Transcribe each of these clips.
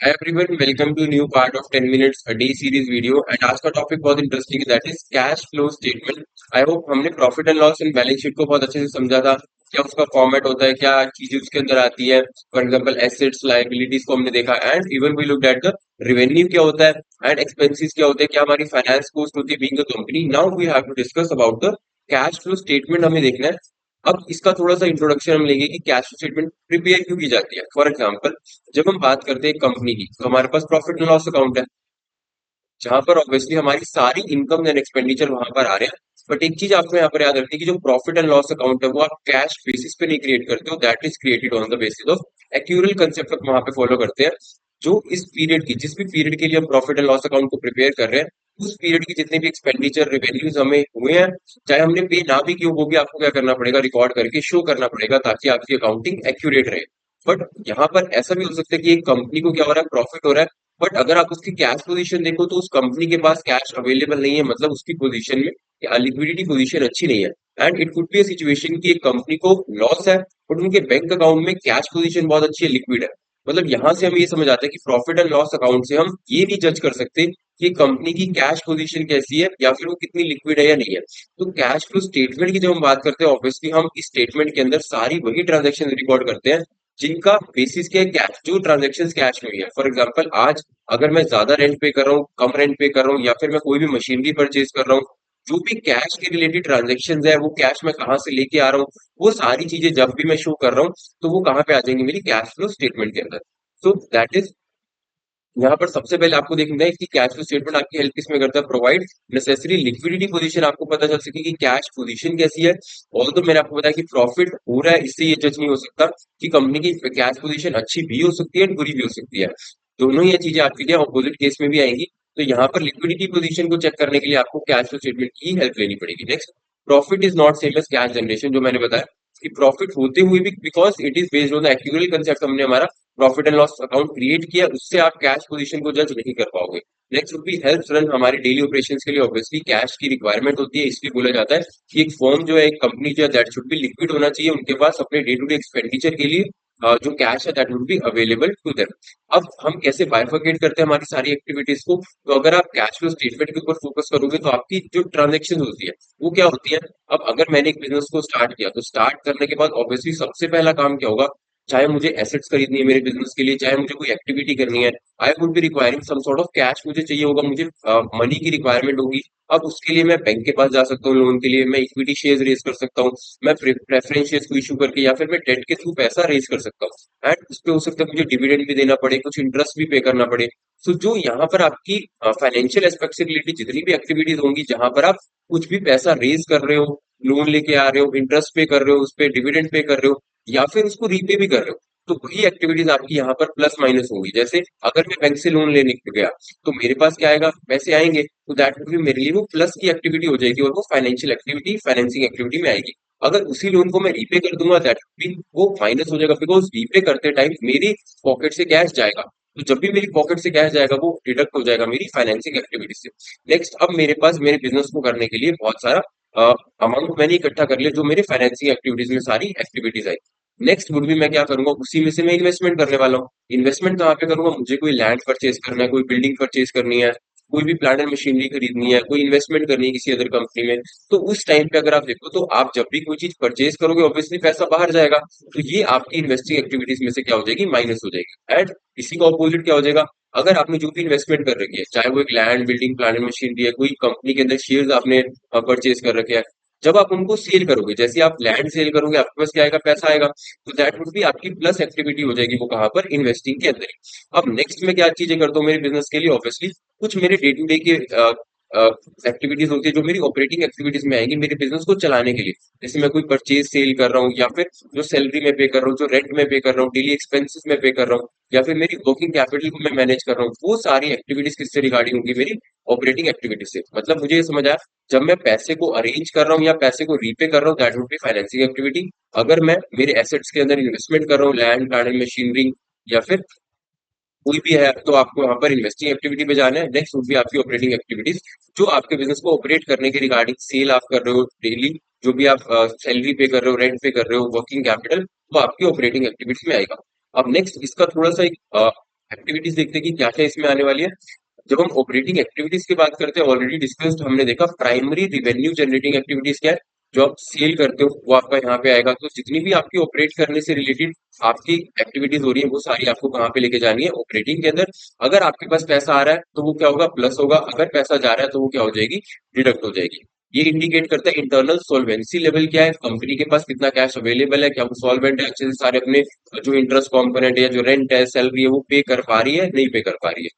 Hi everyone, welcome to new part of 10 minutes a day series video and आज का topic बहुत interesting है that is cash flow statement. I hope हमने profit and loss and balance sheet को बहुत अच्छे से समझा था। क्या उसका फॉर्मेट होता है, क्या चीजें उसके अंदर आती है। फॉर एग्जांपल एसेट्स लायबिलिटीज को हमने देखा and even we looked at the revenue क्या होता है एंड एक्सपेंसेस क्या होते हैं, क्या हमारी फाइनेंस कॉस्ट होती है being a company. Now we have to discuss about the cash flow statement हमें देखना है। अब इसका थोड़ा सा इंट्रोडक्शन हम लेंगे कि कैश फ्लो स्टेटमेंट प्रिपेयर क्यों की जाती है। फॉर एग्जांपल जब हम बात करते हैं कंपनी की तो हमारे पास प्रॉफिट एंड लॉस अकाउंट है, जहां पर ऑब्वियसली हमारी सारी इनकम एंड एक्सपेंडिचर वहां पर आ रहे हैं। बट एक चीज आपको यहाँ पर याद रखनी है कि जो प्रॉफिट एंड लॉस अकाउंट है वो आप कैश बेसिस पे नहीं क्रिएट करते हो, that is created on the basis of accrual concept वहां पे फॉलो करते हैं। जो इस पीरियड की जिस भी पीरियड के लिए हम प्रॉफिट एंड लॉस अकाउंट को प्रिपेयर कर रहे हैं, उस पीरियड की जितने भी एक्सपेंडिचर रेवेन्यूज हमें हुए हैं, चाहे हमने पे ना भी किया वो भी आपको क्या करना पड़ेगा, रिकॉर्ड करके शो करना पड़ेगा ताकि आपकी अकाउंटिंग एक्यूरेट रहे। बट यहाँ पर ऐसा भी हो सकता है कि एक कंपनी को क्या हो रहा है, प्रॉफिट हो रहा है, बट अगर आप उसकी कैश पोजीशन देखो तो उस कंपनी के पास कैश अवेलेबल नहीं है, मतलब उसकी पोजीशन में लिक्विडिटी पोजीशन अच्छी नहीं है। And it could be a situation कि एक कंपनी को लॉस है बट उनके बैंक अकाउंट में कैश पोजीशन बहुत अच्छी है, लिक्विड है। मतलब यहां से हमें ये समझ आता है कि प्रॉफिट एंड लॉस अकाउंट से हम ये नहीं जज कर सकते कि कंपनी की कैश पोजीशन कैसी है या फिर वो कितनी लिक्विड है या नहीं है। तो कैश फ्लो स्टेटमेंट की जब हम बात करते हैं, ऑब्वियसली हम इस स्टेटमेंट के अंदर सारी वही ट्रांजेक्शन रिकॉर्ड करते हैं जिनका बेसिस क्या है, कैश, जो ट्रांजेक्शन कैश में हुई है। फॉर एग्जाम्पल आज अगर मैं ज्यादा रेंट पे कर रहा हूँ, कम रेंट पे कर रहा हूँ, या फिर मैं कोई भी मशीनरी परचेज कर रहा हूँ, जो भी कैश के रिलेटेड ट्रांजेक्शन है वो कैश मैं कहाँ से लेके आ रहा हूँ, वो सारी चीजें जब भी मैं शो कर रहा हूँ तो वो कहाँ पे आ जाएंगी, मेरी कैश फ्लो स्टेटमेंट के अंदर। सो दैट इज, यहाँ पर सबसे पहले आपको देखना है कि कैश फ्लो स्टेटमेंट आपकी हेल्प किसमें करता है, प्रोवाइड नेसेसरी लिक्विडिटी पोजीशन। आपको पता चल सके कि कैश पोजीशन कैसी है। और तो मैंने आपको बताया कि प्रॉफिट हो रहा है, इससे ये जज नहीं हो सकता कि कंपनी की कैश पोजीशन अच्छी भी हो सकती है और बुरी भी हो सकती है। दोनों ही चीजें आपकी क्या ऑपोजिट केस में भी आएंगी। तो यहाँ पर लिक्विडिटी पोजीशन को चेक करने के लिए आपको कैश फ्लो स्टेटमेंट की हेल्प लेनी पड़ेगी। Next, profit is not same as cash generation. जो मैंने बताया कि प्रॉफिट होते हुए भी, because it is based on the actual concept, हमने हमारा profit and loss account create किया, उससे आप कैश पोजीशन को जज नहीं कर पाओगे। Next would be help run. हमारे डेली ऑपरेशंस के लिए ऑब्वियसली कैश की रिक्वायरमेंट होती है, इसलिए बोला जाता है कि एक फर्म जो है, एक कंपनी जो है, दैट शुड बी लिक्विड होना चाहिए। उनके पास अपने डे टू डे एक्सपेंडिचर के लिए जो कैश है that would be available to them. अब हम कैसे बाइफरकेट करते हैं हमारी सारी एक्टिविटीज को, तो अगर आप कैश फ्लो स्टेटमेंट के ऊपर फोकस करोगे तो आपकी जो ट्रांजेक्शन होती है वो क्या होती है। अब अगर मैंने एक बिजनेस को स्टार्ट किया तो स्टार्ट करने के बाद ऑब्वियसली सबसे पहला काम क्या होगा, चाहे मुझे एसेट्स खरीदनी है मेरे बिजनेस के लिए, चाहे मुझे कोई एक्टिविटी करनी है, I would be requiring some sort of cash, मुझे चाहिए होगा, मुझे मनी की रिक्वायरमेंट होगी। अब उसके लिए मैं बैंक के पास जा सकता हूँ लोन के लिए, मैं इक्विटी शेयर्स रेज कर सकता हूँ, मैं प्रेफरेंस शेयर्स को इशू करके, या फिर मैं डेट के थ्रू पैसा रेज कर सकता हूँ। एंड उस पे हो सकता है मुझे डिविडेंड भी देना पड़े, कुछ इंटरेस्ट भी पे करना पड़े। सो जो यहाँ पर आपकी फाइनेंशियल एस्पेक्ट से रिलेटेड जितनी भी एक्टिविटीज होंगी, जहां पर आप कुछ भी पैसा रेज कर रहे हो, लोन लेके आ रहे हो, इंटरेस्ट पे कर रहे हो, उस पे डिविडेंड पे कर रहे हो, या फिर उसको रीपे भी कर रहे हो, तो वही एक्टिविटीज आपकी यहाँ पर प्लस माइनस होंगी। जैसे अगर मैं बैंक से लोन लेने के गया तो मेरे पास क्या आएगा, पैसे आएंगे, तो दैट वुड बी मेरे लिए वो प्लस की एक्टिविटी हो जाएगी और वो फाइनेंशियल एक्टिविटी, फाइनेंसिंग एक्टिविटी में आएगी। अगर उसी लोन को मैं रीपे कर दूंगा दैट वुड बी वो माइनस हो जाएगा, बिकॉज रीपे करते टाइम मेरी पॉकेट से कैश जाएगा। तो जब भी मेरी पॉकेट से कैश जाएगा वो डिडक्ट हो जाएगा मेरी फाइनेंसिंग एक्टिविटी से। नेक्स्ट, अब मेरे पास मेरे बिजनेस को करने के लिए बहुत सारा अमाउंट मैंने इकट्ठा कर लिया जो मेरे फाइनेंसिंग एक्टिविटीज में सारी एक्टिविटीज आई। नेक्स्ट वुड भी मैं क्या करूंगा, उसी में से मैं इन्वेस्टमेंट करने वाला हूँ। इन्वेस्टमेंट कहाँ पे करूंगा, मुझे कोई लैंड परचेज करना है, कोई बिल्डिंग परचेज करनी है, कोई भी प्लांट एंड मशीनरी खरीदनी है, कोई इन्वेस्टमेंट करनी है किसी अदर कंपनी में। तो उस टाइम पे अगर आप देखो तो आप जब भी कोई चीज परचेज करोगे ऑब्वियसली पैसा बाहर जाएगा, तो ये आपकी इन्वेस्टिंग एक्टिविटीज में से क्या हो जाएगी, माइनस हो जाएगी। एंड इसी का ऑपोजिट क्या हो जाएगा, अगर आपने जो भी इन्वेस्टमेंट कर रखी है, चाहे वो एक land, building, plant and machinery है, कोई कंपनी के अंदर शेयर्स आपने परचेज कर रखे हैं, जब आप उनको सेल करोगे, जैसे आप लैंड सेल करोगे आपके पास क्या आएगा, पैसा आएगा। तो दैट वुड बी आपकी प्लस एक्टिविटी हो जाएगी, वो कहाँ पर, इन्वेस्टिंग के अंदर ही। अब नेक्स्ट में क्या चीजें करता हूँ मेरे बिजनेस के लिए, ऑब्वियसली कुछ मेरे डे टू डे के एक्टिविटीज होती है जो मेरी ऑपरेटिंग एक्टिविटीज में आएंगी मेरे बिजनेस को चलाने के लिए। जैसे मैं कोई परचेज सेल कर रहा हूँ, या फिर जो सैलरी में पे कर रहा हूँ, जो रेंट में पे कर रहा हूँ, डेली एक्सपेंसेस में पे कर रहा हूँ, या फिर मेरी वर्किंग कैपिटल को मैं मैनेज कर रहा हूँ, वो सारी एक्टिविटीज किससे रिगार्डिंग होंगी, मेरी ऑपरेटिंग एक्टिविटीज से। मतलब मुझे ये समझ आया, जब मैं पैसे को अरेंज कर रहा हूँ या पैसे को रीपे कर रहा हूँ that would B financing activity. अगर मैं मेरे एसेट्स के अंदर इन्वेस्टमेंट कर रहा हूँ, लैंड, प्लांट एंड मशीनरी, या फिर कोई भी है, तो आपको यहाँ पर इन्वेस्टिंग एक्टिविटी पे जाना है। नेक्स्ट वुड बी आपकी ऑपरेटिंग एक्टिविटीज, जो आपके बिजनेस को ऑपरेट करने के रिगार्डिंग, सेल आप कर रहे हो डेली, जो भी आप सैलरी पे कर रहे हो, रेंट पे कर रहे हो, वर्किंग कैपिटल, वो आपकी ऑपरेटिंग एक्टिविटी में आएगा। अब नेक्स्ट इसका थोड़ा सा एक एक्टिविटीज देखते हैं कि क्या क्या इसमें आने वाली है। जब हम ऑपरेटिंग एक्टिविटीज की बात करते हैं, ऑलरेडी डिस्कस्ड हमने देखा प्राइमरी रिवेन्यू जनरेटिंग एक्टिविटीज क्या है, जो आप सेल करते हो वो आपका यहाँ पे आएगा। तो जितनी भी आपकी ऑपरेट करने से रिलेटेड आपकी एक्टिविटीज हो रही है वो सारी आपको कहाँ पे लेके जानी है, ऑपरेटिंग के अंदर। अगर आपके पास पैसा आ रहा है तो वो क्या होगा, प्लस होगा। अगर पैसा जा रहा है तो वो क्या हो जाएगी, डिडक्ट हो जाएगी। ये इंडिकेट करता है इंटरनल सोल्वेंसी लेवल क्या है, कंपनी के पास कितना कैश अवेलेबल है, क्या वो सॉल्वेंट है, अच्छे से सारे अपने जो इंटरेस्ट कॉम्पोनेंट है, जो रेंट है, सैलरी है, वो पे कर पा रही है, नहीं पे कर पा रही है।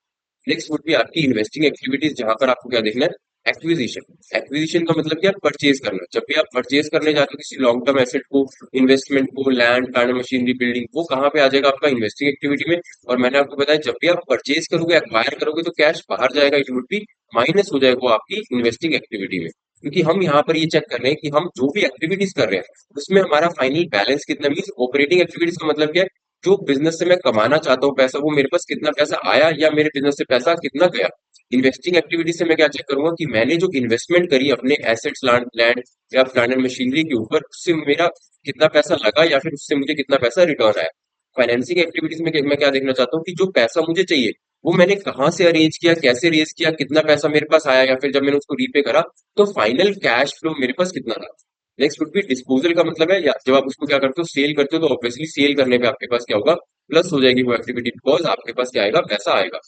नेक्स्ट वुड बी आपकी इन्वेस्टिंग एक्टिविटीज, जहां पर आपको क्या देखना है, एक्विजिशन। एक्विजिशन का मतलब क्या, परचेज करना। जब भी आप परचेज करने जाते हो किसी लॉन्ग टर्म एसेट को, इन्वेस्टमेंट को, लैंड, प्लांट, मशीनरी, बिल्डिंग, वो कहाँ पे आ जाएगा, आपका इन्वेस्टिंग एक्टिविटी में। और मैंने आपको बताया जब भी आप परचेज करोगे, एक्वायर करोगे, तो कैश बाहर जाएगा, इट वुड बी माइनस हो जाएगा वो आपकी इन्वेस्टिंग एक्टिविटी में। क्योंकि हम यहाँ पर ये चेक कर रहे हैं कि हम जो भी एक्टिविटीज कर रहे हैं उसमें हमारा फाइनल बैलेंस कितना। मीन ऑपरेटिंग एक्टिविटीज का मतलब क्या है, जो बिजनेस से मैं कमाना चाहता हूँ पैसा, वो मेरे पास कितना पैसा आया या मेरे बिजनेस से पैसा कितना गया। इन्वेस्टिंग एक्टिविटी से मैं क्या चेक करूंगा कि मैंने जो इन्वेस्टमेंट करी अपने एसेट्स, लैंड लैंड या प्लांट एंड मशीनरी के ऊपर, उससे मेरा कितना पैसा लगा या फिर उससे मुझे कितना पैसा रिटर्न आया। फाइनेंसिंग एक्टिविटीज में मैं क्या देखना चाहता हूँ कि जो पैसा मुझे चाहिए वो मैंने कहाँ से अरेंज किया, कैसे अरेंज किया, कितना पैसा मेरे पास आया, या फिर जब मैंने उसको रीपे करा तो फाइनल कैश फ्लो मेरे पास कितना रहा। नेक्स्ट वुड बी डिस्पोजल का मतलब है, या जब आप उसको क्या करते हो, सेल करते हो, तो ऑब्वियसली सेल करने पे आपके पास क्या होगा, प्लस हो जाएगी वो एक्टिविटी, बिकॉज आपके पास क्या आएगा, पैसा आएगा।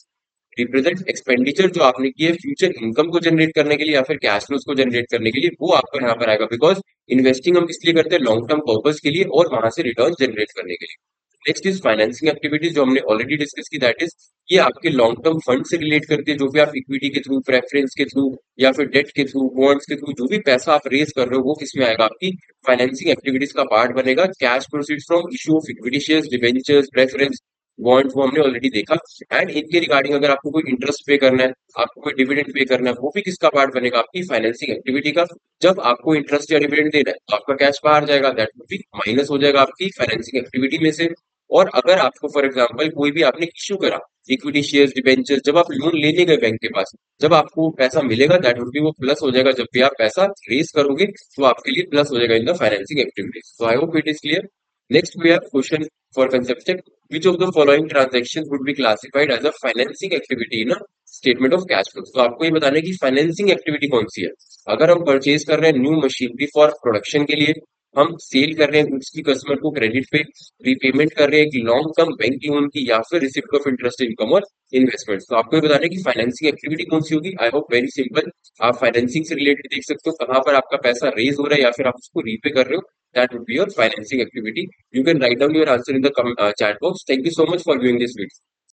रिप्रेजेंट एक्सपेंडिचर जो आपने की है फ्यूचर इनकम को जनरेट करने के लिए या फिर कैश फ्लोज को जनरेट करने के लिए, वो आपको यहाँ पर आएगा। बिकॉज इन्वेस्टिंग हम इसलिए करते हैं लॉन्ग टर्म पर्पज के लिए और वहां से रिटर्न जनरेट करने के लिए। नेक्स्ट इज फाइनेंसिंग एक्टिविटीज, जो हमने ऑलरेडी डिस्कस की, दैट इज ये आपके लॉन्ग टर्म फंड से रिलेट करती है। जो भी आप इक्विटी के थ्रू, प्रेफरेंस के थ्रू या फिर डेट के थ्रू, बॉन्ड्स के थ्रू, जो भी पैसा आप रेज कर रहे हो वो किसमें आएगा, आपकी फाइनेंसिंग एक्टिविटीज का पार्ट बनेगा। Cash proceeds from issue of equity shares, debentures, preference, bonds, वो हमने ऑलरेडी देखा। एंड इनके रिगार्डिंग अगर आपको कोई इंटरेस्ट पे करना है, आपको कोई डिविडेंड पे करना है, वो भी किसका पार्ट बनेगा, आपकी फाइनेंसिंग एक्टिविटी का। जब आपको इंटरेस्ट या डिविडेंड देना है तो आपका कैश बाहर जाएगा, दैट वुड बी माइनस हो जाएगा आपकी फाइनेंसिंग एक्टिविटी में से। और अगर आपको फॉर एग्जांपल कोई भी आपने इश्यू करा, इक्विटी शेयर्स, डिबेंचर्स, जब आप लोन लेने गए बैंक के पास, जब आपको पैसा मिलेगा दैट वुड बी वो प्लस हो जाएगा। जब भी आप पैसा रेज करोगे तो आपके लिए प्लस हो जाएगा इन द फाइनेंसिंग एक्टिविटीज। तो I hope it is clear. Next we have question for conception, which of the following transactions would be classified as a financing activity in a statement of cash flow। तो आपको ये बताना है कि financing activity कौन सी है। अगर हम परचेज कर रहे हैं न्यू मशीनरी फॉर प्रोडक्शन के लिए, हम सेल कर रहे हैं गुड्स की कस्टमर को क्रेडिट पे, रीपेमेंट कर रहे हैं एक लॉन्ग टर्म बैंक लोन की, या फिर रिसिप्ट ऑफ इंटरेस्ट इनकम और इन्वेस्टमेंट, तो आपको ये बताना है कि फाइनेंसिंग एक्टिविटी कौन सी होगी। I hope very simple. आप फाइनेंसिंग से रिलेटेड देख सकते हो कहाँ पर आपका पैसा रेज हो रहा है या फिर आप उसको रीपे कर रहे हो, that would be your financing activity. You can write down your answer in the chat box. Thank you so much for viewing this video.